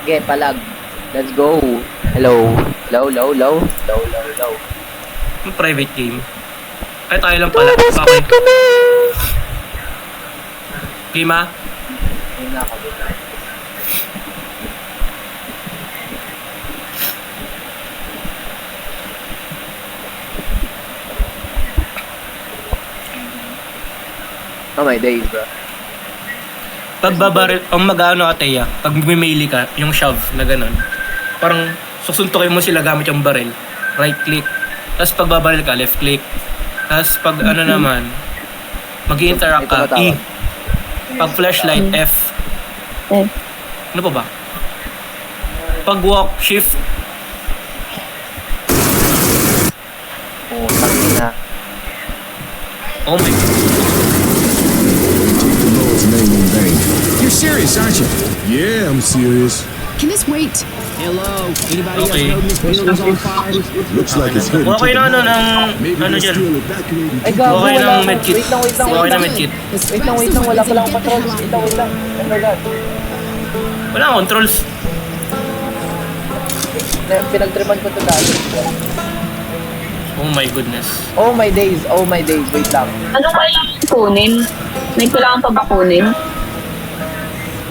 Okay, palag. Let's go. Hello. Hello. Yung private game. Ay, tayo lang pala. Okay. Game ah? Ayun na ako. Oh my days, bro. Pagbabaril, ang mag-ano ka, Teya, pag mimili ka, yung shove na ganun, parang susuntukin mo sila gamit yung baril. Right click. Tapos pagbabaril ka, left click. Tapos pag ano naman, mag-interact ka, E. Pag flashlight, F. Ano pa ba? Pag walk, shift. Oh, tangina. Oh my God. The Lord's name in vain. You're serious, aren't you? Yeah, I'm serious. Can this wait? Hello. Anybody Okay. else know this building was on fire? Looks like it's heading Okay to na the ano ng Maybe ano they're dyan. still evacuating. Ay, gago, Okay wala ng ako. medkit. Wait lang. Okay na medkit. Wait lang. Wala pa lang controls. Wait lang. Oh my God. Wala akong controls. Pinagtripan ko ito dati. Oh my goodness. Oh my days. Wait lang. Ano kailangan kunin? May kailangan pa ba kunin?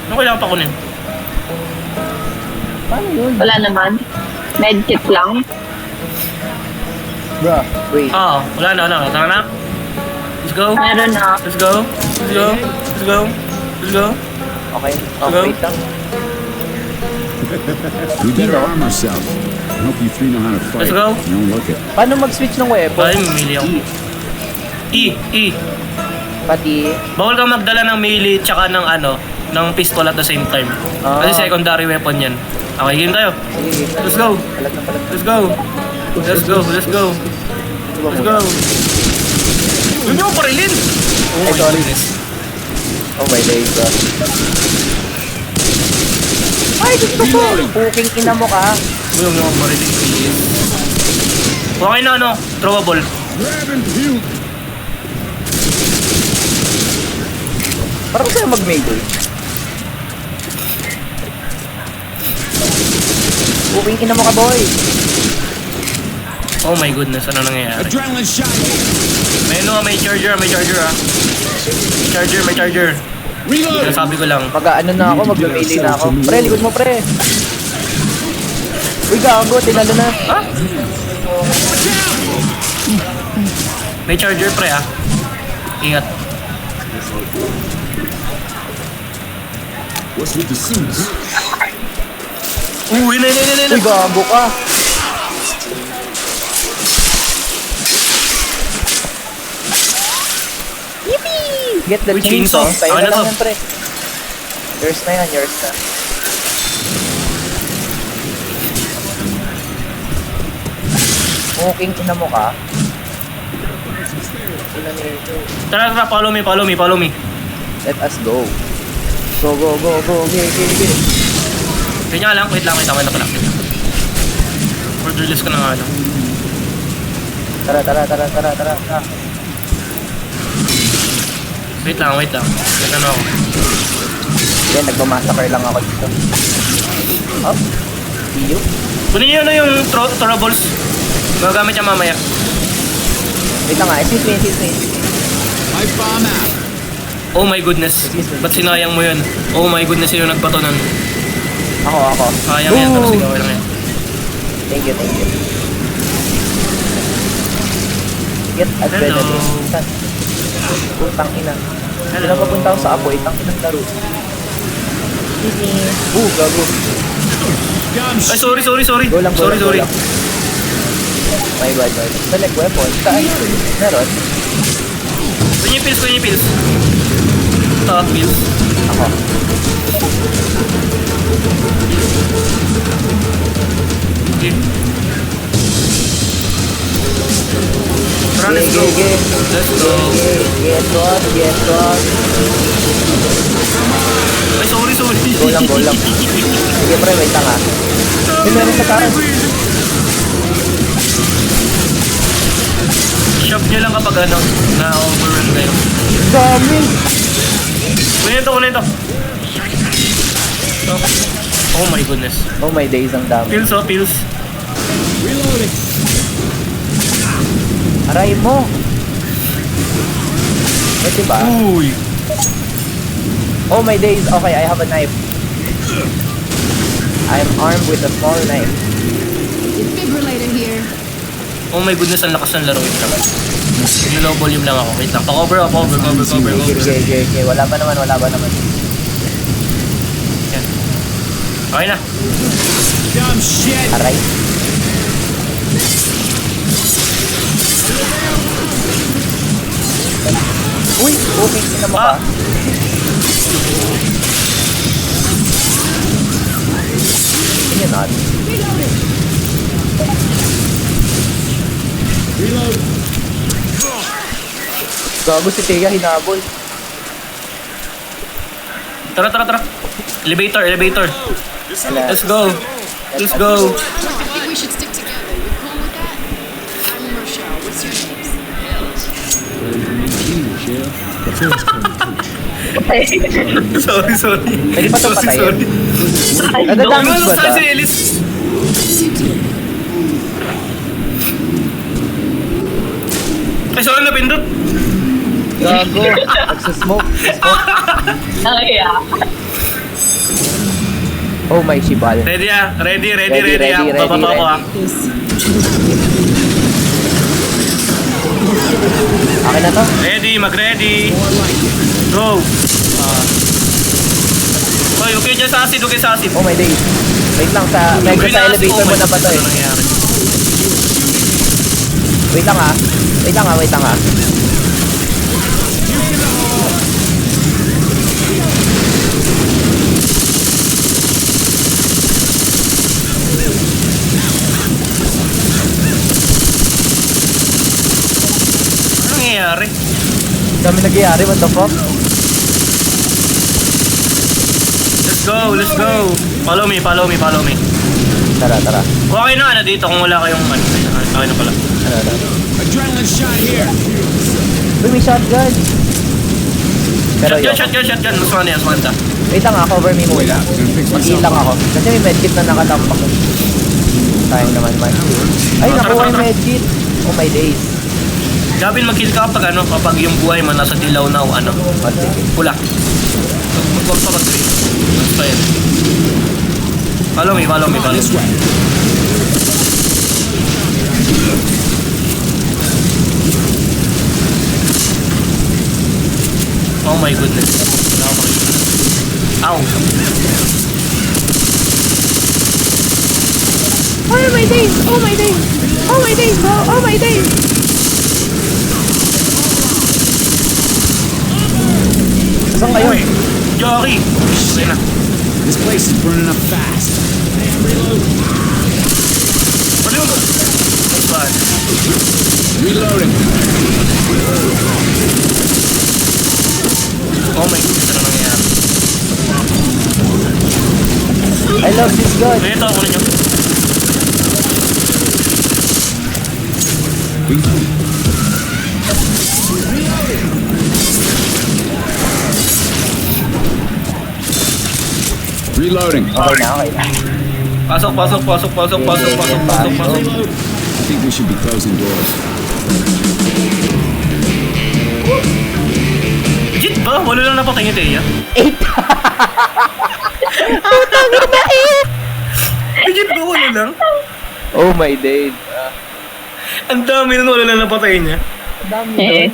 Ano kailangan pa kunin? Paano yun? Wala naman. Medkit lang. Bro, wait. Oo, wala na. Tara na. Let's go. Meron na. Let's go. Okay. Oh, Hello? wait lang. We better arm ourselves. I hope you three know how to fight. Let's go. You don't look it. Paano mag-switch ng weapon? Ay, mamili ako. E. Pati... Bawal kang magdala ng melee tsaka ng ano, ng pistol at the same time. Ah. Kasi secondary weapon yan. Okay, game tayo. Sige, Let's go. palag na palag. Let's go. Yun yung parilin. Oh my sorry. goodness. Oh my days, bro. Ay, gusto ko! Puking ina mo ka. Yung mga parilin. Okay na ano, throwable. Grab and puke. Parang sa'yo mag-maple. Puking ina mo ka, boy. Oh my goodness, ano nangyayari? Adrenaline shot. May charger ah. May charger. Reload. Sabi ko lang. Mag-ano na ako, mag-melee na ako. Pre, likod mo, pre. Uy, gago, tinalo na. Ha? May charger pre ah. Ingat. What's with the suits? Uy, Uy, gago ka. Yippee! Get the Uy, chainsaw. chainsaw. Tayo Ano na lang to? yan, pre. Yours na yan, yours na. Puking ina mo ka. Ina nito. Tara, follow me. Let us go. Go. Okay. Kanya lang, wait lang. Orderless ka na nga ano. Tara. Wait lang. Wait ano ako. Yan, nagmamassacre lang ako dito. Up. See you. Kunin niyo na yung throwables. Magagamit niya mamaya. Wait lang nga, excuse me. Pipe bomb out. Oh my goodness. Ba't sinayang mo yun? Oh my goodness, sino nagbato nun? Ako. Sayang yan, pero sigaw lang yan. Thank you. Get adrenaline. Saan? Putang ina. Hello. Napapunta ako sa apoy, tang inang laro. Gago. Ay, sorry. Go lang. Sorry. My bad. Select weapon. Saan? Meron? Kunin yung pills. Top pills. Ako. Okay. Tara, let's go. Let's go. Get on. Ay, sorry. Go lang. Sige pre, wait lang ha. May meron sa taas. Shove nyo lang kapag ano, na-overrun kayo. Dami. Kunin ito. Oh my goodness. Oh my days, ang dami. Pills oh, pills. Reloading. Aray mo! Pwede ba? Uy. Oh my days, okay, I have a knife. I am armed with a small knife. Defibrillator here. Oh my goodness, ang lakas ng laro ito. Low volume lang ako. Wait lang. Pa-cover ako. Cover. Okay. Wala ba naman. Yan. Okay na. Dumb shit. Aray. Uy! Okay, sino mo ka? Ah! Yun not. Reload. Gago si Tega, hinabol. Tara. Elevator. Wala. Let's go. I think we should stick together. You cool with that? I'm Rochelle. What's your names? Sorry. Pwede ba itong patayin? Ay, Nadadamage Ano ba sa ito? si Ellis? Ay, sorry na pindot. Gago. Nagsasmoke. Nakaya. Oh my shibal. Ready ah. Ready Ready, ah. ready, Babato ako ah. Akin na to? Ready, mag-ready. Go. Hoy, okay dyan sa acid, Oh my days. Wait lang, medyo sa elevator mo na ba to eh. Ano nangyari? Wait lang ah. Ano nangyayari? Kami nagyayari, what the fuck? Let's go. Follow me. Tara. Kung okay na dito, kung wala kayong ano. Okay na pala. Ano. Adrenaline shot here. Uy, may shotgun. Pero yun. Shotgun. Mas Wait lang ah, cover me muna. Mag-heal lang ako. Kasi may medkit na nakatampak. Sayang naman man. Ay, nakuha yung medkit. Oh my days. Gavin, mag-kill ka kapag yung buhay mo nasa dilaw na o ano. Oh, sige. Pula. Huwag pa mag-green. Basta yan. Follow me. This way. Oh my goodness. Wala ako makikita. Ow. Oh my days! Saan kayo? Uy, Jockey. Okay na. This place is burning up fast. Pwede mo ba? That's bad. Reloading. Oh my goodness, ano nangyayari? I love this gun. Ito, ako ninyo. Reloading. Okay na. Pasok. I think we should be closing doors. Legit ba? Wala lang napatay ni Teya. 8! Legit ba? Wala lang? Oh my days. Ang dami nun, wala lang napatay niya. Ang dami doon.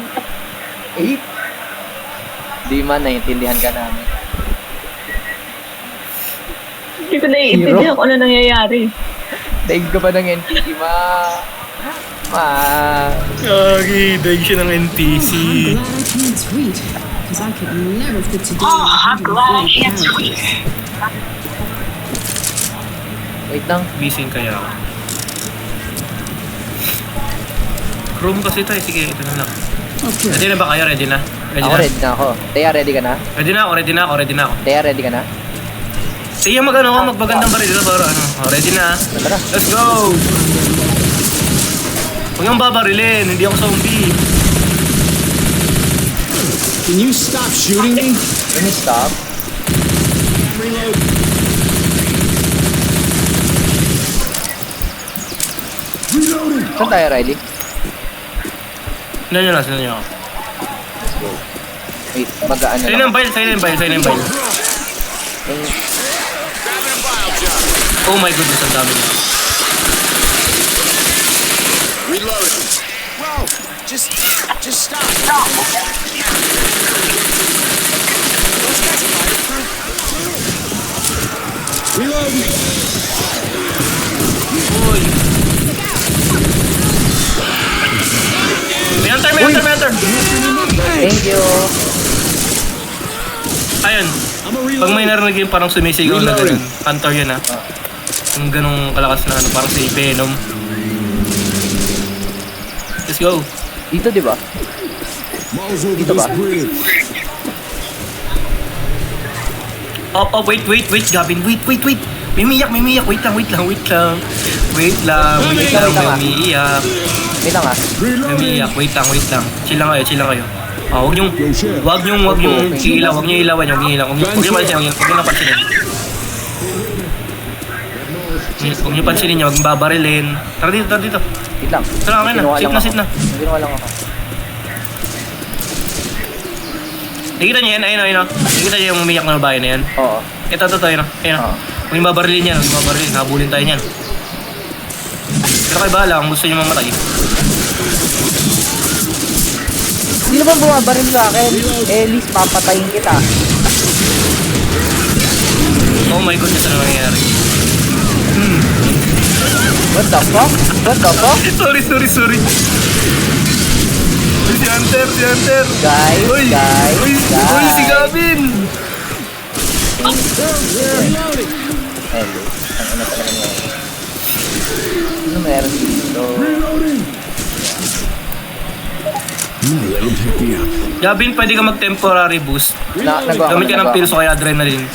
8? Di man, naiintindihan ka namin. Hindi ko naiintindihan kung ano nangyayari. Daig ka ba ng NPC, ma? Gagi, daig siya ng NPC. I'm glad I can't tweet, because I could never fit together. I'm glad I can't tweet. Wait lang. Gising kaya ako. Chrome kasi tayo. Sige, ito na lang. Okay. Ready na ba kayo? Ready na? Ako ready na ako. Teya, ready ka na? Ready na ako. Teya, ready ka na? Sige, magbagandang baril na para ano. Oh, ready na. Tara. Let's go! Huwag nang babarilin, hindi ako zombie. Can you stop shooting me? Can you stop? Reload. Saan tayo, Riley? Sinan nyo lang, sinan nyo ako. Wait, mag-ano Sa'yo na lang. yung bile, sa'yo na yung bile, sa'yo na yung bile. Yung- Oh my goodness, ang dami niya. Reloading. Bro, just stop. Those guys are fireproof. Reloading. Uy. May hunter, may hunter, may hunter. Thank you. Ayun, I'm a pag may reload. narinig yung parang sumisigaw na ganun, hunter yun ha. Yung ganung kalakas na ano, parang si Venom. Let's go. Dito, di ba? Miles over Dito this ba? bridge. Oh, wait, Gavin, wait. May umiiyak, wait lang. Wait lang, Wait lang, may ah. umiiyak. Wait lang ah. May umiiyak, wait lang. Chill lang kayo. Ah, wag niyong ilaw, wag niyo ilawan, wag niyo pansinin, Huwag niyo pansinin niyo, huwag babarilin. Tara dito. Wait lang. Tara, okay na. Ginawa Sit lang na, ako. sit na. Ginawa lang ako. Nakikita niyo yan, ayun. Nakikita niyo yung umiyak na babae na yan. Oo. Ito, ayun. Oo. Huwag niyo babarilin yan, habulin tayo niyan. Pero kayo bahala kung gusto niyo mamatay. Sino bang bumabaril sa akin? Ellis, papatayin kita. Oh my goodness, ano nangyayari? What the fuck? Sorry. Si Hunter. Guys, Uy, si Gavin. Ellis, ang ano talaga niya. Ano meron dito? Let him pick me up. Gavin, pwede ka mag-temporary boost. Nagawa Gamit ka ng pills o kaya adrenaline.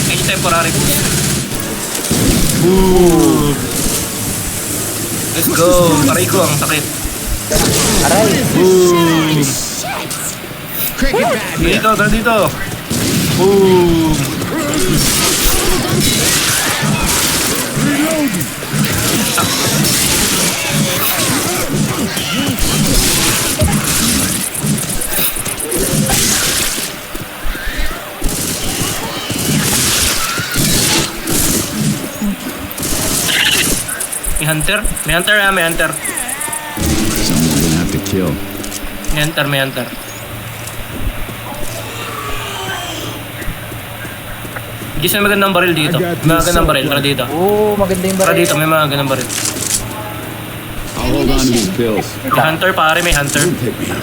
Ay, temporary boost. Ooh. Let's go. Aray ko, ang sakit. Aray. Boom. Dito. Boom. May hunter? May hunter. Someone gonna have to kill. May hunter. Gis may magandang baril dito. May magandang baril. Tara dito. Oo, maganda yung Tara baril. dito, may magandang baril. I'll hold on to these pills. May hunter pare, may hunter. Pick me up.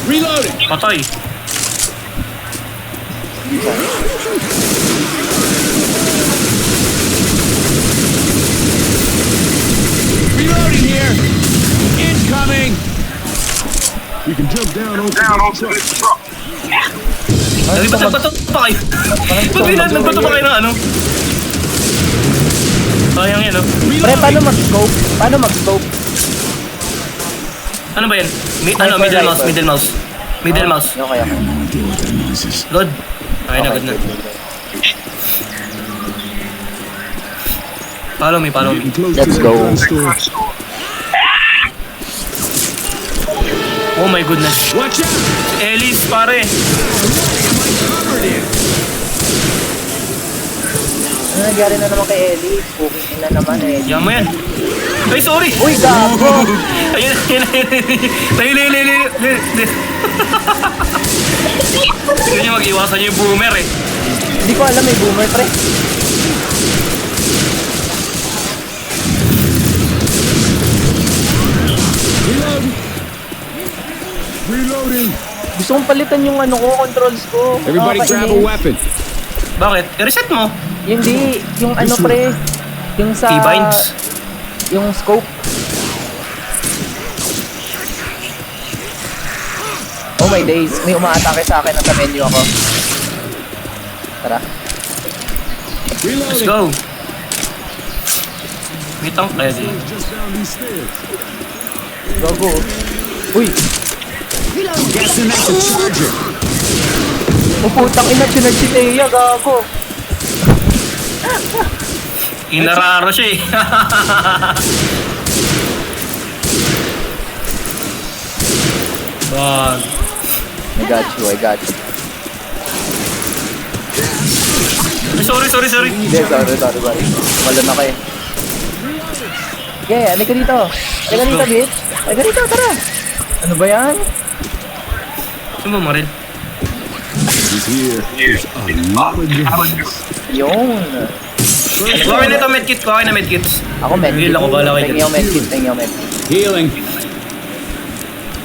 Reloading. Patay. Reloading here. Incoming. We can jump down onto the truck. Nagbato pa kayo. Nagbato pa kayo ng ano? Sayang yan, oh. Pre, paano mag-scope? Ano ba yan? Sniper Middle mouse. Middle mouse. Okay. I have no idea what that noise is. Good. Okay na, good na. Follow me. Getting close Let's to go. the gun store. Oh my goodness. Watch out. Ellis, pare. Ano nangyari na naman kay Ellie? Cooking na naman eh. Yan mo yan. Ay, sorry. Uy, gago! Ayun. Hindi niya mag-iwasan yung boomer eh. Hindi ko alam, may boomer pre. Reloading. Gusto kong palitan yung ano ko, controls ko. Everybody grab a Nakakainis. weapon. Bakit? I-reset mo. Hindi, yung ano pre. Yung sa... Keybinds. Yung scope. Oh my days, may umaatake sa akin nasa menu ako. Tara. Let's go. May tank kaya di. Just down these stairs. Gago. Uy! Guessing that's a charger. Oh, putang ina, sinag si Thea, gago. Inararo siya eh. Wag. I got you, I got you. Ay, sorry. Hindi, sorry. Malun ako eh. Okay, ano ka dito? Ano ka dito, bitch? Ano ka dito, tara! Ano ba yan? Sumamaril. He's here. There's a lot of guns. Yun. Okay na ito, medkit ko. Okay na medkits. Ako medkit. Heal ako, bahala kayo Tingin dyan. ako medkit. Healing.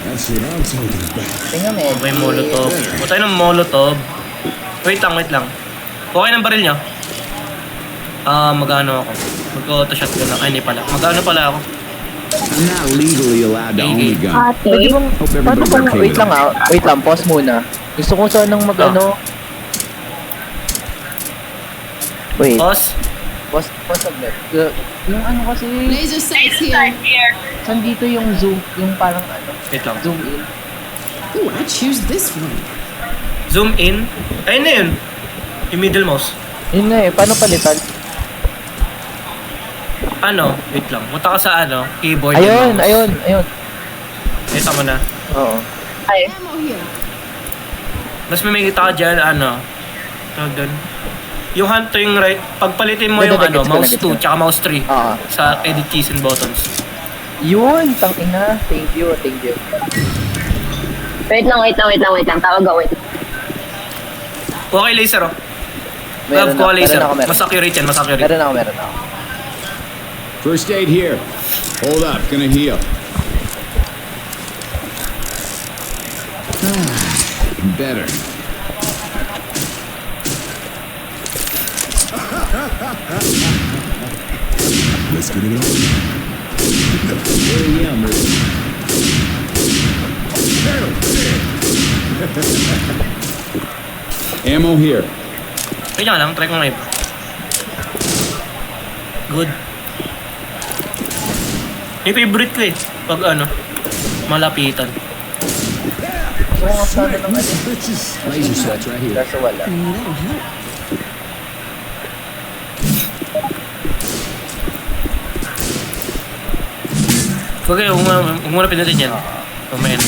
That's what I'm talking about. Tingin medkit. Okay, molotov. O tayo ng molotov. Wait lang. Okay ng baril nyo? Mag-ano ako? Mag-auto-shotgun lang. Ay, hindi pala. Mag-ano pala ako? I'm not legally allowed to own a gun. Ate. Pwede bang, Hope paano everybody's kung, okay wait with lang wait lang, pause muna. Gusto ko sanang mag-ano. Wait, Pause. pause saglit. Yung ano kasi, Laser sights here. saan dito yung zoom, yung parang ano, Wait lang. zoom in. Ooh, I choose this one. Zoom in. Ayun na yun. Yung middle mouse. Yun na eh, paano palitan? Ano? Wait lang. Punta ka sa ano? Keyboard. and Ayun. mouse. Ito mo na. Oo. Ay, Ammo here. Mas may makikita ka dyan, ano? Tawag doon. Yung hand to yung right. Pagpalitin mo Wait, yung wait, ano, gets ko, mouse gets ko. 2 tsaka mouse 3. Oo. Sa edit keys and buttons. Yun, tangina. Thank you. wait lang. Tawag ako, wait. Okay, laser oh. Meron Love ko laser. ako. Mas accurate yan, mas accurate. Meron ako. First aid here. Hold up. Gonna heal. Better. Let's get it on. Yeah, Ammo here. Kaya lang, try ko ngayon. Good. Yung favorite ko eh. Pag ano, malapitan. Gusto ko nga sana ng ano. Laser sights right here. Kaso wala. That'll help. Okay, huwag mo na pinutin yan. Mamaya na.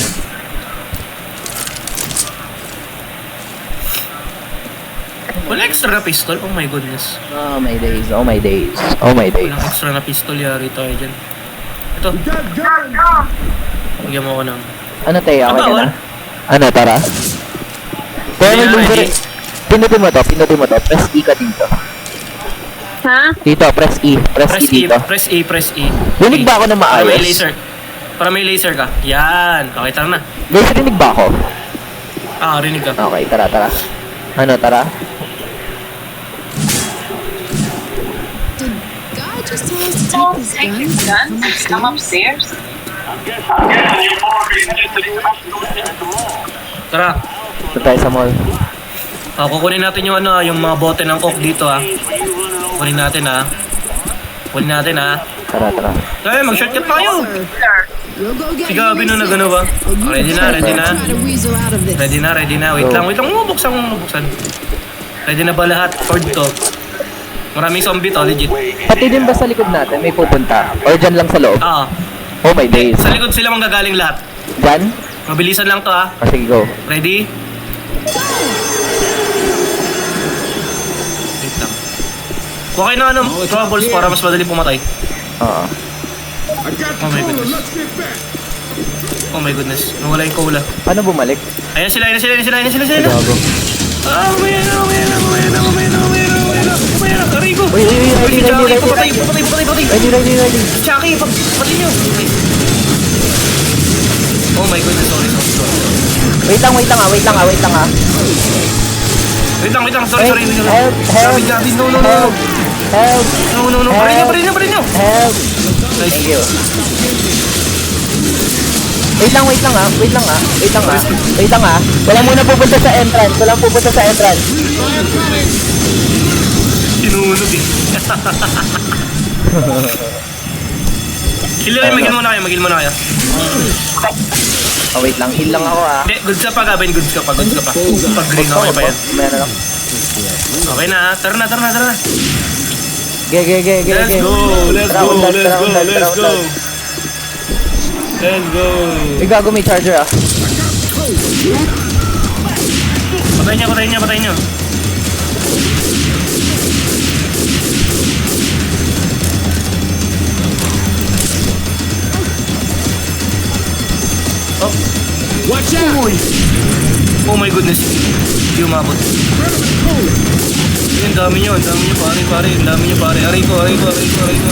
Wala extra na pistol? Oh my goodness. Oh my days. Walang extra na pistol, yari tayo dyan. Ito. Bigyan mo ako ng... Ano tayo? Okay ka Bawal. na? Ano, tara? Pero may Hindi na lugar. ready. Pinutin mo to. Press E ka dito. Ha? Dito, press E. Press E dito. Press E. Rinig ba ako na Para may maayos? laser. Para may laser ka. Yan. Okay, tara na. Guys, rinig ba ako? Rinig ka. Okay, tara. Ano, tara? Did God just tell us to take these guns from upstairs? Tara. Ito tayo sa mall. Kukunin natin yung ano, yung mga bote ng coke dito Kunin natin Tara. Kaya mag-shortcut tayo. We'll go get Si Gabi nung nagano ba? Ready na. Try to weasel out of this. Ready na. Wait lang. Buksan. Ready na ba lahat? Ford to. Maraming zombie to, legit. Pati din ba sa likod natin may pupunta? Or dyan lang sa loob? Oh my days. Sa likod sila manggagaling lahat. Dyan? Mabilisan lang to Sige, go. Ready? Wait lang. Kuha kayo ng ano, troubles para mas madali pumatay. Oo. I got Oh my the goodness. cola. Let's get back. Oh my goodness. Nawala yung cola. Paano bumalik? Ayan sila. Gago. Umaya na. Aray ko. Uy, Uy, si Jackie, ready. patay. Ready. Jackie, patay nyo. Oh my goodness, sorry. Wait lang. Wait lang, sorry. Help. Gabi, no. Help. No. Parin nyo. Help. Nice. Thank you. Wait lang. Walang muna pupunta sa entrance. Sinunog eh. Magil muna kayo. Oh, wait lang. Heal lang ako Hindi, goods ka pa, Gabin. Goods ka pa. Pag green, okay pa yan. Meron lang. Okay na, tara na. Ge. Let's go! Let's Tara, go! undas, Let's tara, go! undas, Let's tara, go! undas. Let's go! Uy, gago, may charger ah. Patay niya. Watch out! Oh my goodness. Hindi umabot. Ay, ang dami niyo pare. Ang dami niyo pare. Aray ko.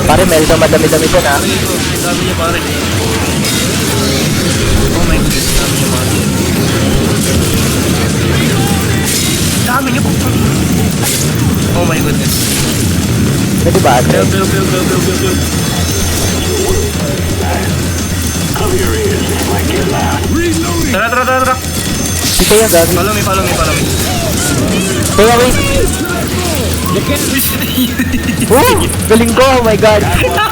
Pare, meron ka madami-dami dyan ah. Aray ko. Ang dami niyo pare. Oh my goodness. Ang dami niyo pare. Ang dami niyo po. Oh my goodness. Pwede ba ate? Build. Tara. Dito yung gago. Follow me. Kaya wait. Galing ko, oh my god.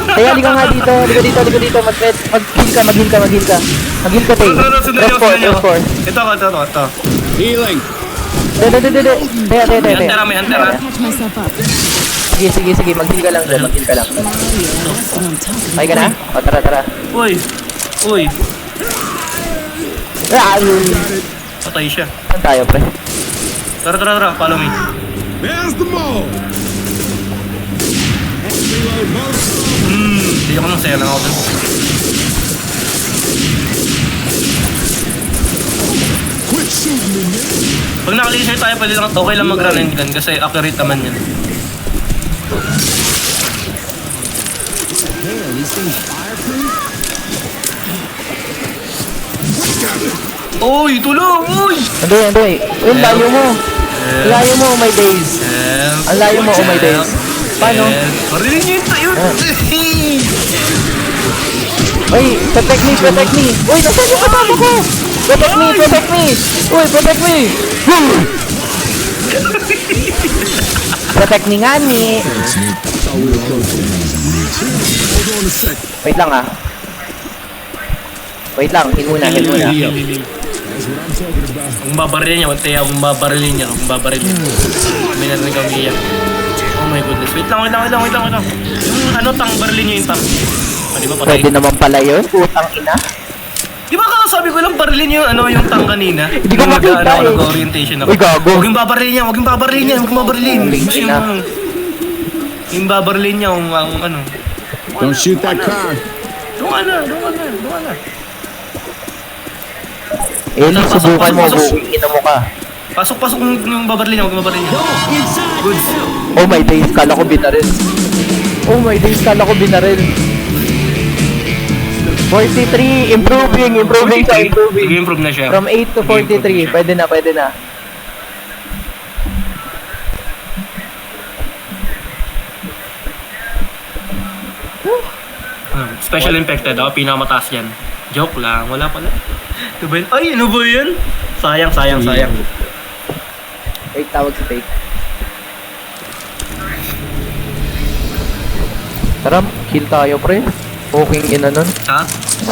Kaya liga nga dito. Liga dito. Mag-heal ka. Mag-heal ka, Tay. Sundan niyo. Rest 4. Ito. Healing. May Hunter ah. Sige. Mag-heal ka lang dyan. Okay ka na? O, tara. Uy. Ah, Patay siya. saan tayo, pre? Tara. Follow me. There's the mole. Hindi ako nang saya lang ako dun. Quit shooting me, man. Pag naka-laser tayo, pwede lang okay lang mag-run and gun kasi accurate naman yan. Oy, tulong! Uy! Andoy. Uy, ang layo mo. Oh my days. Ang layo mo, oh my days. Paano? Marinig niyo yung tayo! Uy, protect me. Uy, nasaan yung kasama ko? Protect me. Uy, protect me. Protect me nga ni. Wait lang ah. Heal muna. Kung babarilin niya, kung babarilin niya. May narinig kang iyak. Oh my goodness. Wait lang. Yung tang, barilin niyo yung tang. Di ba patay? Pwede naman pala yun. Putang ina. Di ba kakasabi ko lang barilin niyo yung tang kanina? Hindi ko makita eh. Nag-orientation ako. Uy, gago. Huwag yung babarilin niya. Ina. Yung babarilin niya kung ano. Don't shoot that car. Doon ka na. Eli, subukan mo. Ina mo ka. Pasok yung babarilin niya. Huwag yung babarilin niya. Goods. Oh my days, kala ko binaril. 43, improving siya. Nag-improve na siya. From 8 to 43, pwede na. Special infected ako, pinakamataas yan. Joke lang, wala pala. Ano ba yun? Ay, ano ba yun? Sayang. Wait, tawag si Faith. Tara, kill tayo pre. Okay, ina nun. Ha?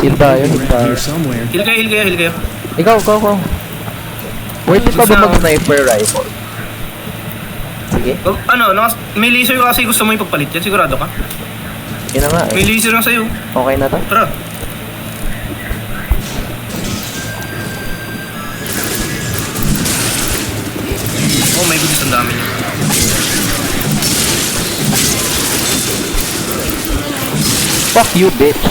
Kill tayo. Heal kayo. Ikaw. Worth it pa ba mag-sniper rifle? Sige, May laser kasi gusto mo ipagpalit yan, sigurado ka? yun na nga May eh. laser lang sa'yo. Okay na to. Tara. Oh my goodness, ang dami niya. Fuck you, bitch.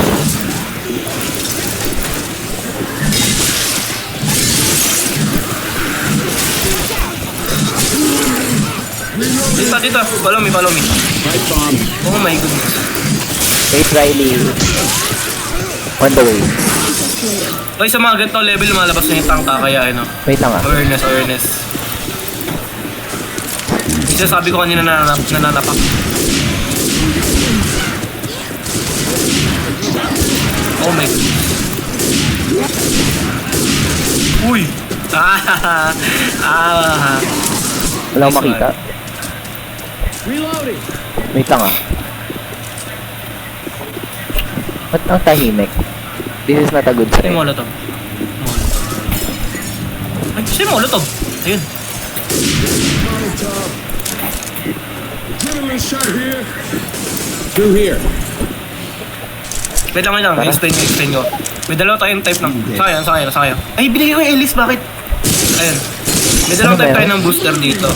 Dito. Follow me. Pipe bomb. Oh my goodness. Wait, Riley. On the way. Okay, sa mga ganito level, lumalabas na yung tank kaya Wait lang ah. Awareness. Isa sabi ko kanina nananapak. Oh my god. Uy! Wala akong makita. Reloading. Wait lang ah. Ba't ang tahimik? This is not a good Ay, sign. molotov. Ay, siya molotov. Ayun. Adrenaline shot here. Through here. Wait lang. Explain ko. May dalawa tayong type ng... Sayang. Ay, binigay ko yung Elise, bakit? Ayun. May dalawang type tayo ng booster dito.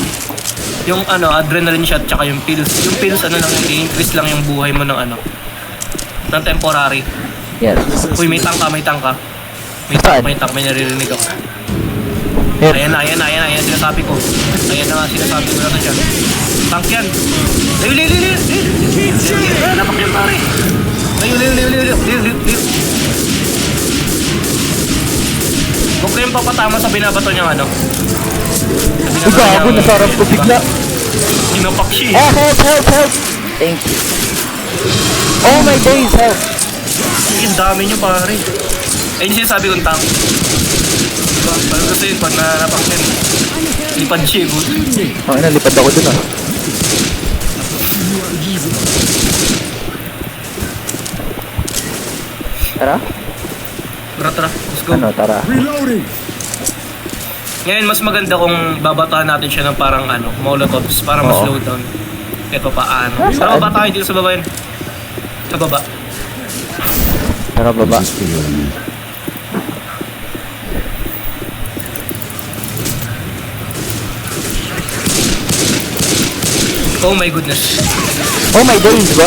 Yung adrenaline shot tsaka yung pills. Yung pills i-increase lang yung buhay mo ng ng temporary. Yes. Uy, may tank ka. Saan? May naririnig ako. Here. Ayan na, sinasabi ko. Ayan na nga, sinasabi ko na dyan. Tank yan. Layo. Napak yan, pare. Layo. Huwag kayong papatama sa binabato niyang Uy, gago, nasarap ko bigla. Ginapak siya. Help! Thank you. Oh my days, help! Ang dami niyo, pare. Ayun yung sinasabi kong tank. Diba? Parang gusto yun, pag nanapak yan. Lipad siya, Okay na, lipad ako dun ah. Tara? Tara, let's go. Tara. Reloading. Ngayon, mas maganda kung babatahan natin siya ng parang molotovs para mas Oo. slow down. Kahit pa paano. Ah, Pero saan? baba tayo dito sa baba yun. Sa baba. Tara, baba. Oh my goodness. Oh my days, bro.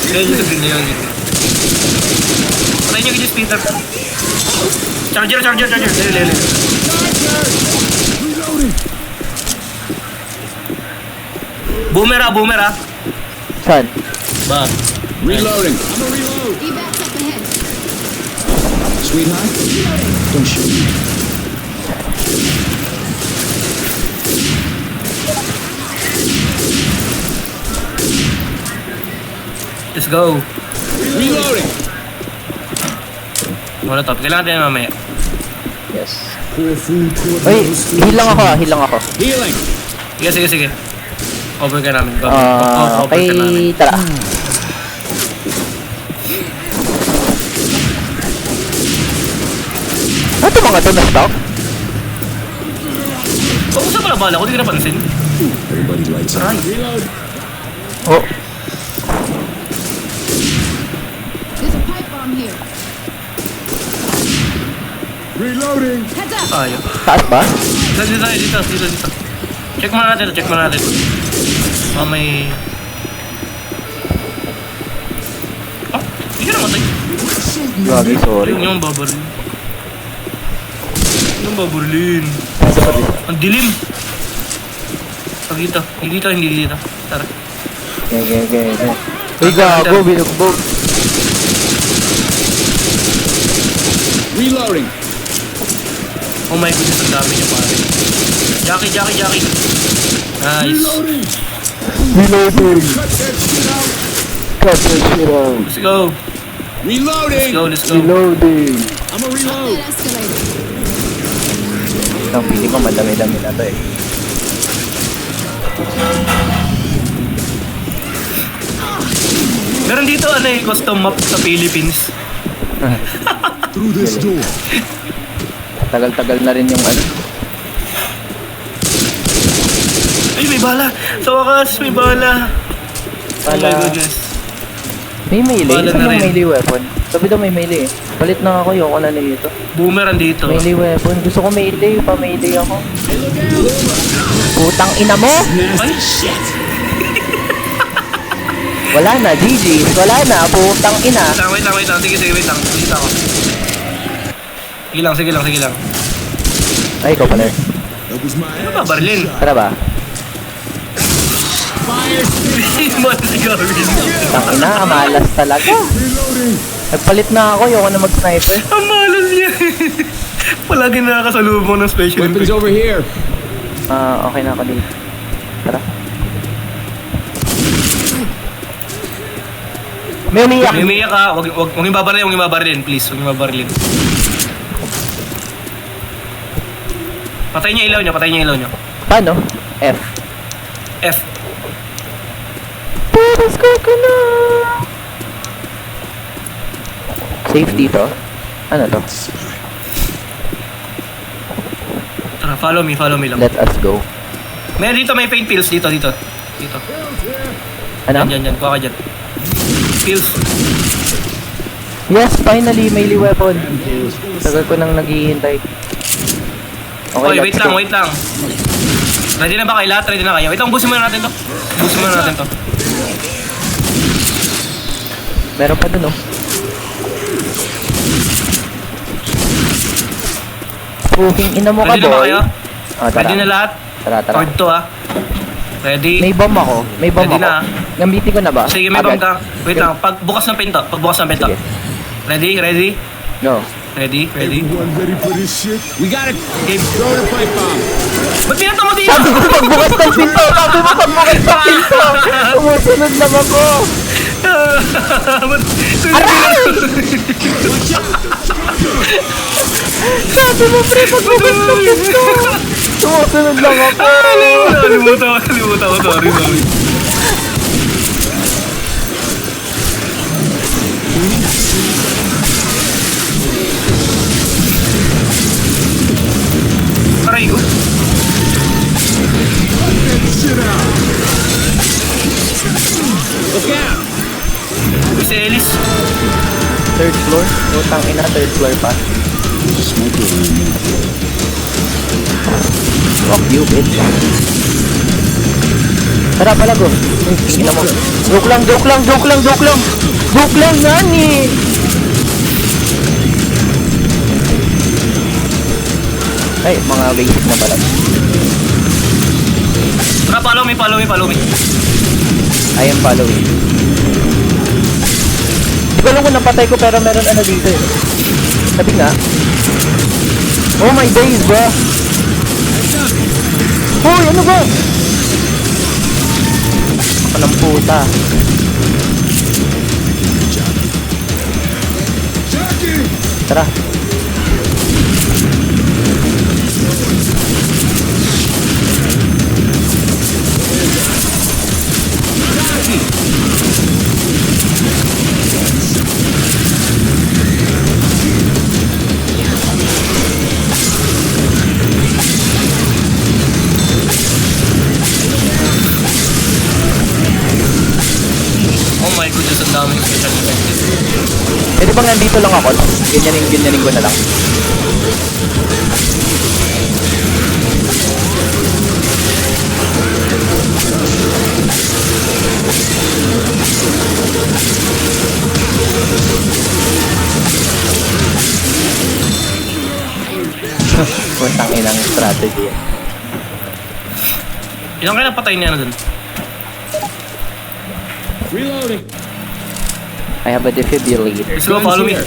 Ayun yung sabihin na yun. Patayin niyo ganyan, Peter. Charger. Lele. Boomer ah. Saan? Ba. Reloading. Evac's up ahead. Sweetheart, don't shoot me. Let's go. Reloading. Molotov. Kailangan natin mamaya. Yes. Poor food court. Uy, heal lang ako. Healing. Sige. Cover ka namin. Cover Okay, ka namin. tara. Ano ito mga to na stock? Kung saan pala bala ko, di ka napansin. Everybody lights up. Aray. Oh, There's a pipe bomb here. Reloading. Heads up. Tayo. taas ba? Dito. Check muna natin. May... Hindi ka namatay. Gagi, sorry. Yung babarlin. Ang dilim. Pag hindi dito. Tara. Okay. Uy, gago, binugbog. Reloading. Oh my goodness, ang dami niya pare. Jackie. Nice. Reloading. Cut that shit out. Let's go. Reloading. Reloading. I'm a reload. That escalator. Ang pili ko, madami-dami na to eh. Meron dito custom map sa Philippines. Through this door. Tagal-tagal na rin yung ano. Ay, may bala. Sa wakas, may bala. Oh my Bala. goodness. May melee. Bala Saan na yung rin. melee weapon? Sabi daw may melee eh. Palit na ako, yoko na nito. Boomerang dito. Melee weapon. Gusto ko melee. Pa-melee ako. Putang ina mo! Ay, Wala na, GG. Wala na, putang ina. wait lang. Sige, wait lang. Dito ako. Sige lang. Ay, ikaw pala. That was my Ano ba, Barlin? Tara ba? Putang ina, amalas talaga. Nagpalit na ako, yoko na mag-sniper. Ang malas niya. Palagi nakakasalubong ng special Weapons effect. over here. Okay na ako dito. Tara. May umiyak. May umiyak ka. Huwag yung babarilin, please. Huwag yung babarilin. Patayin niya ilaw niyo. Paano? F. F. Let's go ka na. Safe dito. Ano to? Tara, follow me lang. Let us go. Meron dito, may pain pills dito. Dito. Ano? Yan. Kuha ka dyan. Pills. Yes, finally, melee weapon. Tagal ko nang naghihintay. Okay, Okay, let's go. wait lang. Ready na ba kayo lahat? Ready na kayo? Wait lang, busin muna natin to. Meron pa dun, oh. Puking ina mo ka, Ready na ba boy. kayo? Oh, tara. Ready na lahat? Tara. Hard to ah. Ready? May bomb ako. Ready na. Gamitin ko na ba? Sige, may bomb Agad. ka. Wait lang, pagbukas ng pinto. Sige. Ready? Go. Ready? Everyone ready for this shit? We got it. Game. Throw the pipe bomb. Ba't pinata mo dito? Sabi ko pagbukas ng pinto! Sabi mo pagbukas ng pinto! Sumusunod lang ako! Sabi mo, pre, pagbukas ng pinto! Sumusunod lang ako! Nalimutan ko. Sorry. Aray ko. Look out. Si Ellis. Third floor? Utang ina, third floor pa. Fuck you, bitch. Tara pala, go. Tingnan mo. Joke lang, nani! Ay, mga basic na pala. Tara, follow me. I am following. Hindi ko alam kung napatay ko pero meron ano dito eh. Sabi nga. Oh my days, bro! Hoy, ano ba? Ako ng puta. Tara. Oh my goodness, ang daming special effects. Pwede bang nandito lang ako? Ganyanin ko na lang. Puntang inang strategy. Ilang kayo napatay niya na dun? Reloading. I have a defibrillator. Let's go, follow me.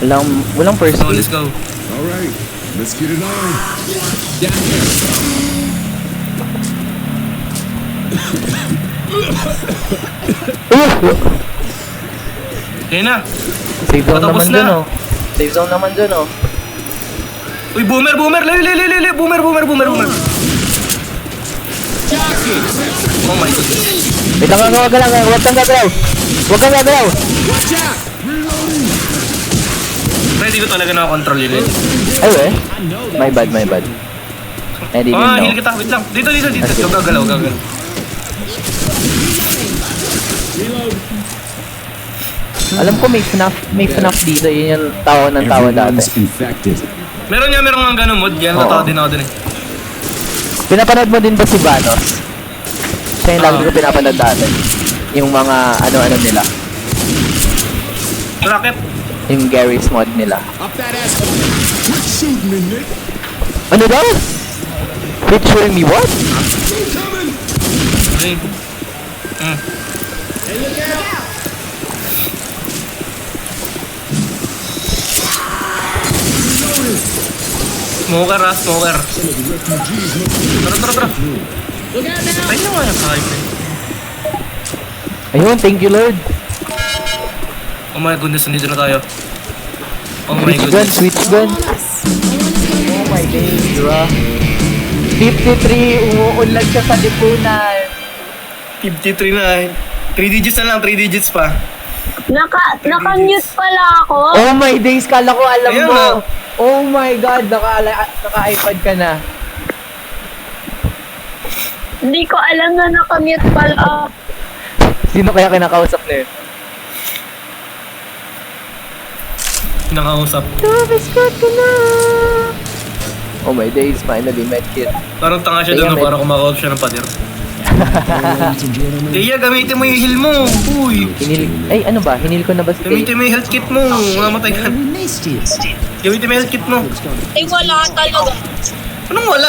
Walang first Let's aid. go. All right, let's get it on. Down here. Okay na. Save zone Patapos naman dun, na. oh. Save zone naman dun, oh. Uy, boomer! Lili! Boomer! Oh my goodness. Wait lang, wag lang. Huwag kang gagalaw. Watch out. Ready ko talaga na-control yun. Ay, eh. My bad. I didn't know. Heal kita. Wait lang. Dito. Gagalaw. Alam ko may FNAF dito. Yun yung tawa ng tawa dati. infected. Meron nga ganun mod. Yan, Oo. natawa din ako dun eh. Pinapanood mo din ba si Vanos? Siya yung lagi ko pinapanood dati. Yung mga ano-ano nila. Rocket. Yung Gary's mod nila. Up that asshole. Quit shooting me, Nick. Ano daw? Featuring me what? Okay. Smoker. Tara. Tayo na nga yung hype eh. Ayun, thank you Lord. Oh my goodness, nandito na tayo. Oh my goodness. Switch gun. Oh my days, bro. 53, umuunlad siya sa lipunan. 53 na eh. 3 digits na lang, 3 digits pa. Naka-mute pala ako. Oh my days, kala ko alam Ayun mo. na. Oh my God, naka-iPad ka na. Hindi ko alam na nakamute pala. Sino kaya kinakausap na yun? Nakausap. Biscuit ka na! Oh my days, finally medkit. Parang tanga siya doon, no? Parang kumakausap siya ng pader. Kaya gamitin mo yung heal mo. Uy. Hinil... Ay, ano ba? Hinil ko na ba si Tay? Gamitin mo yung health kit mo. Mamatay ka. Gamitin mo yung health kit mo. Ay, wala talaga. Anong wala?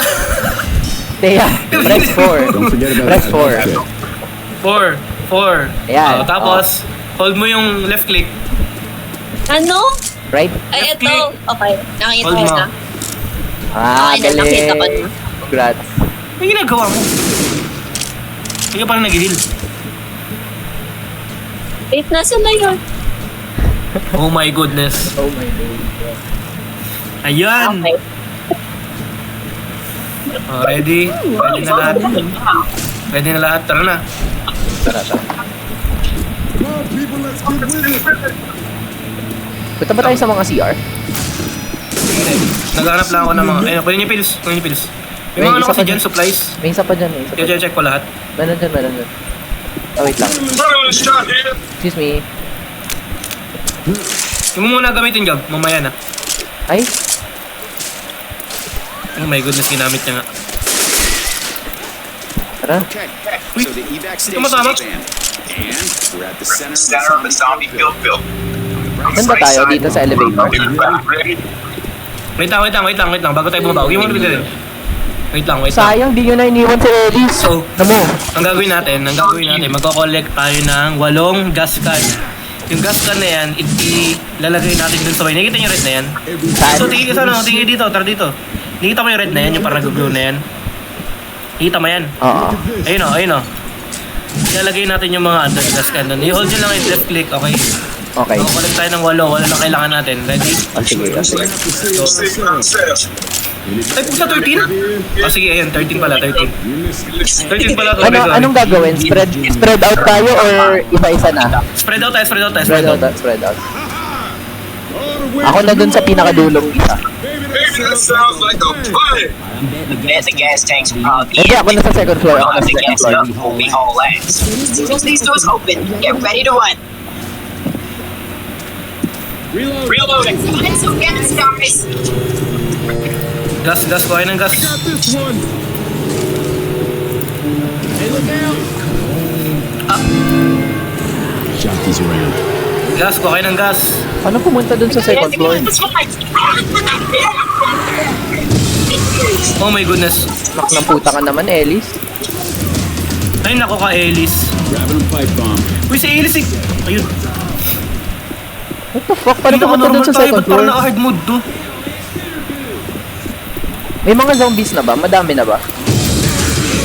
Teya, press 4. Don't forget about Press that 4. health kit. 4. Ayan. Tapos, hold mo yung left click. Ano? Right? Ay, Left ito. click. Okay, nakita Hold ko mo. na. Ah, Okay na, nakita ko galing. na. Congrats. Ano ginagawa mo? Hindi ka parang nag-heal. Wait, nasa na yun? Oh my goodness. Oh my days. Ayan. Okay. Oh, ready? Ready na lahat. Ready na lahat. Tara na. Tara, tara. Come on, people, let's get with it. Punta ba tayo sa mga CR? Naghanap lang ako ng mga... Ayun, kunin yung pills. Kunin yung pills. May May mga ano isa kasi pa dyan, dyan. supplies. May isa pa dyan, may isa pa dyan. Check ko lahat. Meron dyan, meron dyan. Oh, wait lang. Excuse me. Yung muna gamitin, Gab. Mamaya na. Ay, Oh my goodness, ginamit niya nga. tara. Okay, so the evac station Tumatama. expand. And we're at the center of the zombie field. Saan ba tayo? Dito sa elevator? Wait lang. Bago tayo bumaba. Huwag yung muna bigyan. Wait lang. Sayang, di nyo na iniwan si Ellis. So, Namo. ang gagawin natin, magko-collect tayo ng 8 gas can. Yung gas can na yan, ilalagay natin dun sa way. Nakikita niyo yung red na yan? So, tingin ka sana, tingin dito, tara dito. Nakikita mo yung red na yan, yung parang nag-glow na yan? Nakikita mo yan? Oo. Ayun o. Ilalagay natin yung mga under gas can dun. I-hold nyo lang yung left click, okay? Okay. Magko-collect tayo ng 8, wala lang kailangan natin. Ready? Oh, sige, sige. Ay, pusa 13? Oh, sige, ayun, 13 pala, 13. 13 pala, Ano, anong gagawin? Spread out tayo or isa-isa na? Spread out tayo. Spread out. Ako na dun sa pinakadulong isa. The gas tanks will probably Hindi, ako na sa second floor. Ako na Once sa it second gets floor. up, we haul ass. Once these doors open, get ready to run. Reloading. So get this, guys. Gas, kuhain ng gas. Got this one. Hey, look out. Jockey's around. Gas, kuhain ng gas. Ano pumunta dun sa second floor? Oh my goodness. Nak ng puta ka naman, Ellis. Ay, nako ka, Ellis. Grabbing a pipe bomb. Uy, si Ellis eh. Ayun. What the fuck? Paano Hindi pumunta dun naka-normal sa tayo, second ba't parang floor? naka-hard mode to? May mga zombies na ba? Madami na ba?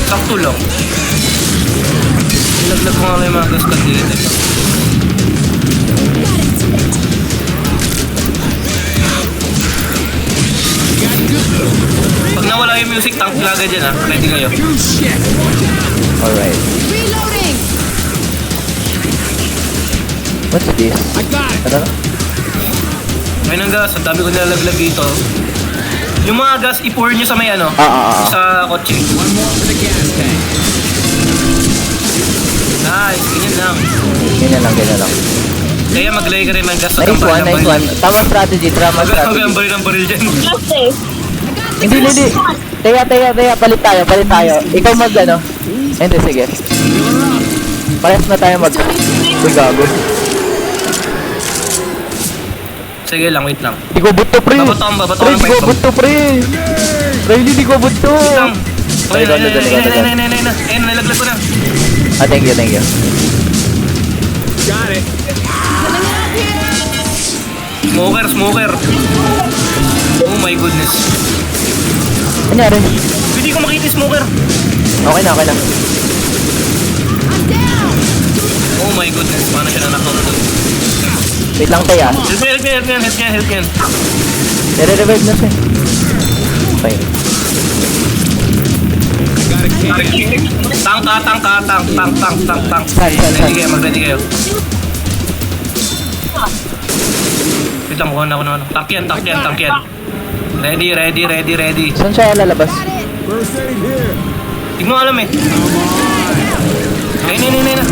Sakto lang. Nilaglag ko nga lang yung mga gas can dito. Pag nawala yung music, tank laga dyan ha. Ready kayo. Alright. Reloading! What's this? I got it. Tara na. Ngayon ang gas, ang dami ko nilalaglag dito. Yung mga gas, i-pour nyo sa may ano, sa kotse. One more for the gas tank. Nice, ganyan lang. Ganyan lang. Kaya maglagay ka rin ng gas sa Nice one, nice one. Tama strategy, tama Huwag strategy. ang baril dyan. Kasi, Hindi. Teya, palit tayo. Ikaw mag ano? Hindi, sige. Parehas na tayo mag... Uy, gago. Sige lang, wait lang. Di ko buto, pre. Babato ang Pre, di ko fight buto, pre. Riley, di ko buto. Wait lang. Ay, Ayun, nalaglag ko na. Ah, thank you. Got it. Smoker. Oh my goodness. Anyari? Hindi ko makita yung smoker. Okay na. Oh my goodness, paano siya na-knock out? Wait lang, Teya. Help yan. Nire-revive na siya. Okay. Got a kid. Tank. Saan? Mag-ready kayo. Wait lang, kuha na ako ng ano. Tank yan. Ready. Saan siya lalabas? First aid here. Hindi mo alam eh. Ayun na.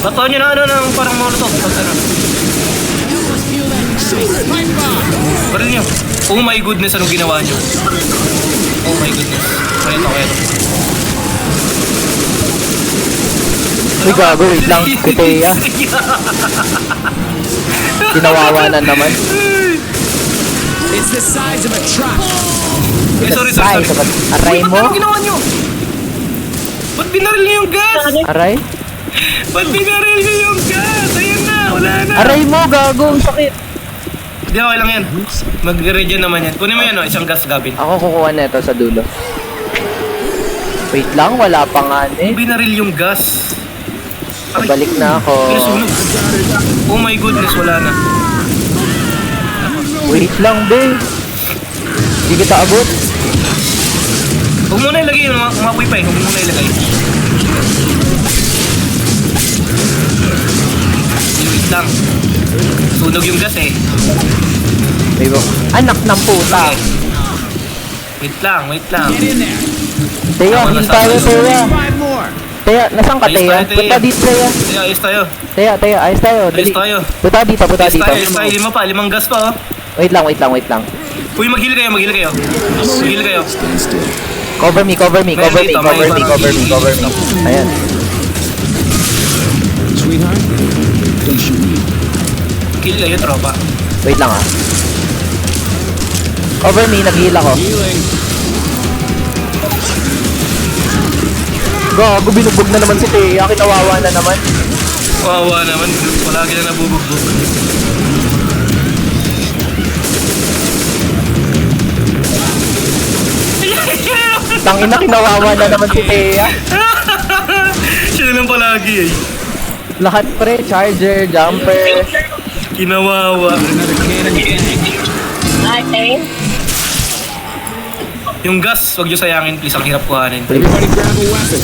Batuhan nyo na ano ng parang molotov. Pag ano. Baril nyo. Oh my goodness, anong ginawa nyo? Oh my goodness. Kaya to. Uy, gago, wait lang. Si Thea. Kinawawanan naman. It's the size of a truck. Eh, sorry. Ay, aray Uy, ba't mo? anong ginawa nyo? Ba't binaril nyo yung gas? Aray? Ba't binaril nyo yung gas? Ayun na, wala na. Aray mo, gago, ang sakit. Hindi, okay lang yan. Mag-regen naman yan. Kunin mo yan, isang gas, Gavin. Ako kukuha na ito sa dulo. Wait lang, wala pa nga eh. Binaril yung gas. Pabalik na ako. Nasunog. Oh my goodness, wala na. Wait lang, be. Hindi kita abot. Huwag muna ilagay yung umapoy pa eh. Huwag muna ilagay. Wait lang. Sunog yung gas eh. Diba? Anak ng puta. Wait lang. Get in there. Teya, Ako heal nasa tayo, dulo. Teya. Five more. Teya, nasaan ka, Ayos Teya? tayo, Teya. Punta dito, Teya. Kaya ayos tayo. Teya, ayos tayo. Dali. Ayos tayo. Punta dito, punta Ayos dito. tayo. Lima pa. 5 gas pa oh. Wait lang. Uy, mag-heal kayo. Mag-heal kayo. Cover me. Ayan. Sweetheart, don't shoot me. Kill kayo, tropa. Wait lang ah. Cover me, nag-heal ako. Healing. Gago, binugbog na naman si Teya. Kinawawa na naman. Wawa naman. Palagi na nabubugbog. Tangina, kinawawa na naman si Teya. Siya na lang palagi eh. Lahat pre, charger, jumper. Kinawawa. Another can in the tank. Ate. Yung gas, wag nyo sayangin please. Ang hirap kuhanin. Everybody grab a weapon.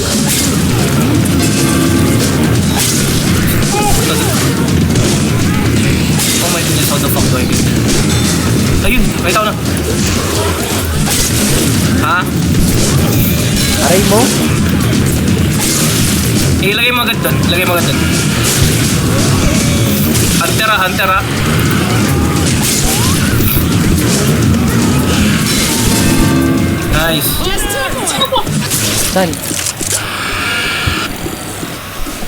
Oh my goodness, how the fuck do I get there? Ayun, may tao na. Ha? Aray mo. Ilagay mo agad doon. Hunter ha. Nice. Saan?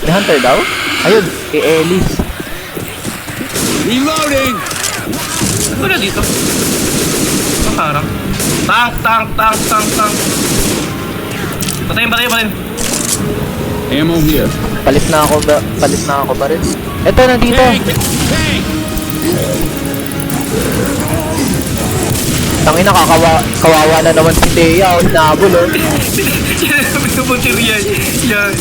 May hunter daw? Ayun, kay Ellie. Reloading. Wala dito. Parang. Tank. Patayin. Ammo here. Palit na ako ba rin? Eto, nandito. Tank. Tangina, kawawa na naman si Teya. O, nabul oh. Pinupuntir yan. Yan.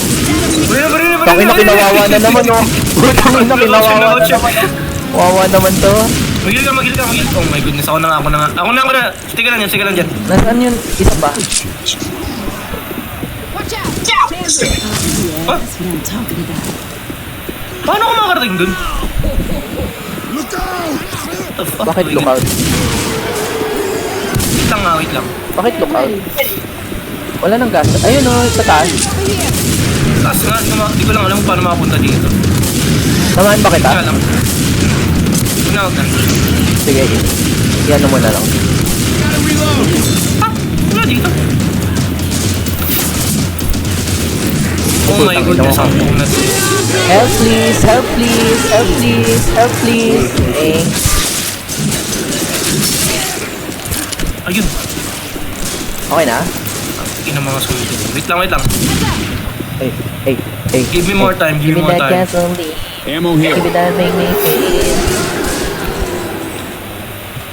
Tangina, kinawawa na naman oh. Tangina, kinawawa na naman. Wawa naman to. Magil ka. Oh my goodness, ako na. Ako na. Sige lang dyan. Nasaan yun? Isa ba? Watch out! Ha? Paano ako makarating dun? Look out! What the fuck? Bakit lookout? Wait lang. Bakit lookout? Wala nang gas. Ayun oh, sa taas. Taas nga, di ko lang alam kung paano makapunta dito. Samahan ba kita? Kaya lang. Huwag na. Sige, yan mo na lang. Wala dito. Oh my goodness, ang puno. Help please. Eh. Ayun. Okay na? Ina mga sumunod. Wait lang. Hey. Give me more time. Give me that gasoline. Ammo here. Give me that make me feel.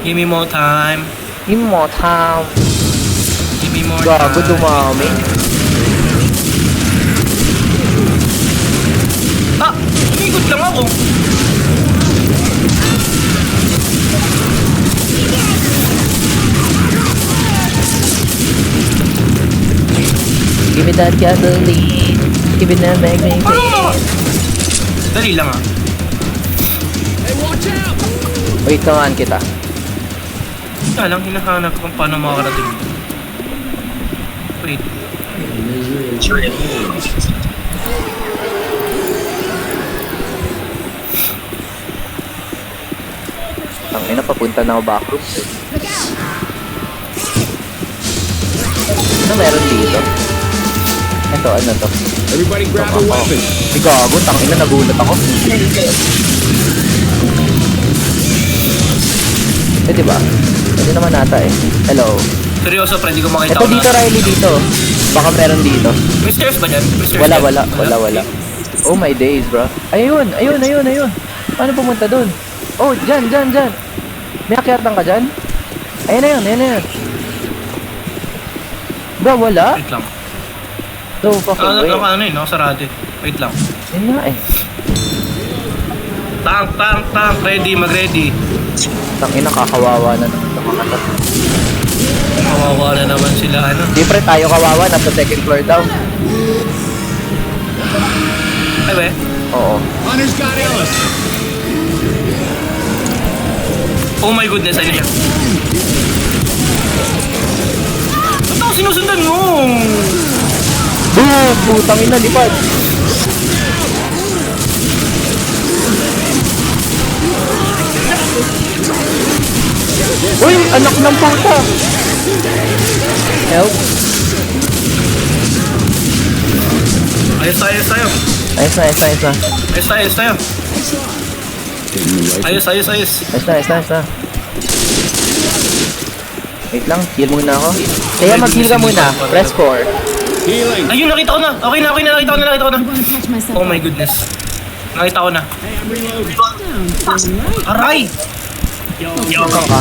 Give me more time. Give me more time. Give me more Gago, time. dumami. Umikot lang ako. Give me that gasoline. Give me that make me feel. Dali lang ah. Wait, tamaan kita. Kaya lang, hinahanap kung paano makakarating. Wait. Ang ina, papunta na ako backroom. Ano meron dito? Ito, ano to? Everybody grab a weapon. Di gago, tangina, nagulat ako. Eh, diba? Pwede naman nata eh. Hello. Seryoso, pre, di ko makita Ito ko dito, na. Riley, dito. Baka meron dito. May stairs ba dyan? May stairs Wala, dyan? wala. Oh my days, bro. Ayun. Paano pumunta dun? Oh, dyan. May akyatan ka dyan? Ayun na yun. Bro, wala? Wait lang. So, fucking way. Ano yun, nakasarado eh. Wait lang. Yun nga eh. Tank, ready, mag-ready. Tangina, kakawawa na naman sa mga to. Kawawa na naman sila, ano. Di pre, tayo kawawa. Nasa second floor daw. Ay, we. Oo. Hunter's got Ellis. Oh my goodness, ano yan? Ba't ako sinusundan mo? Boom! Putang ina, lipad. Uy! Anak ng puta! Help! Ayos tayo. Ayos na. Ayos na. Wait lang, heal muna ako. Kaya mag-heal ka muna. Press 4. Healing. Ayun, nakita ko na. Okay na. Nakita ko na. Catch myself. Oh my goodness. Nakita ko na. Aray! Yakang ka.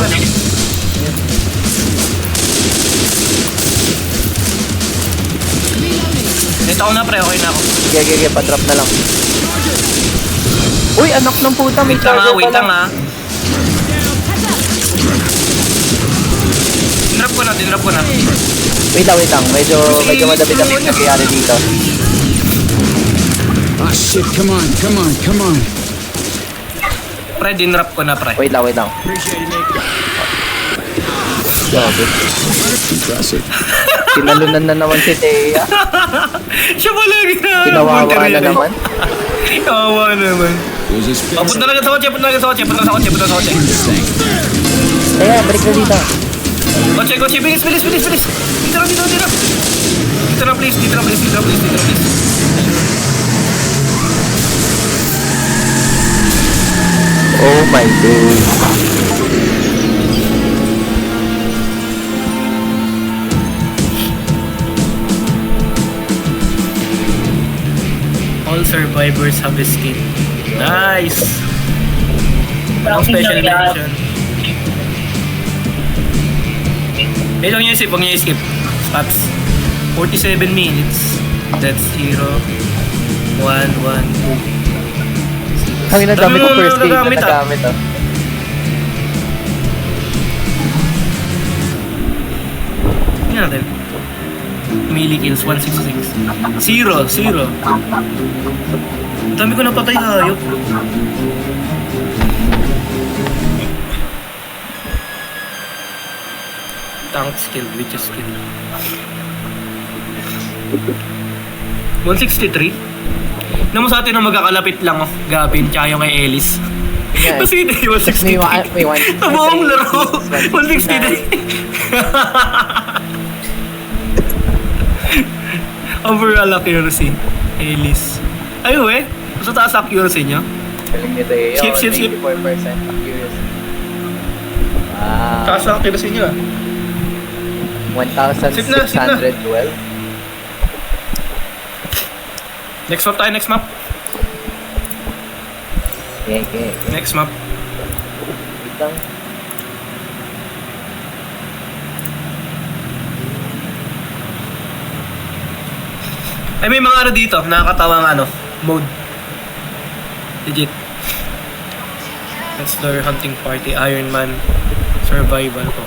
Nakita ko na, pre. Okay na ako. Sige, pa-drop na lang. Uy, anak ng puta, may charger Wait pa lang lang. ha. Dinrap ko na. Wait lang. Medyo madami-dami nangyayari dito. Ah, shit. Come on. Pre, dinrap ko na, pre. Wait lang. Grabe. Impressive. Tinalunan na naman si Thea. Siya pala Kinawawa na naman. Kawawa naman. There's a spin. Punta na agad sa kotse. Thea, balik na dito. Kotse, bilis. Dito na, please. Oh my God. All survivors have escaped. Nice! Walang special mention. Eh, huwag niyo skip. Spots. 47 minutes. That's 0, 1, 1, 2. Kami na dami ko Dami mo first aid na nagagamit, ah. nagamit oh. Tingnan natin. Melee kills, 166. 0. Ang dami ko napatay, hayop. Tank skill, witch skill. 163? Naman sa atin na magkakalapit lang, oh. Gabin, tsaka yung kay Ellis. Yeah. Kasi hindi, 163. May one. Sa buong laro, 163. Overall accuracy, Ellis. Ayun eh, gusto taas accuracy nyo? Galing ni Thea. Skip. 84% accuracy. Wow. Taas accuracy nyo ah. 1,612. Next map tayo, next map. Okay. Next map. Wait lang. Ay, may mga ano dito, nakakatawang ano, mode. Legit. That's their hunting party, Iron Man, survival ko.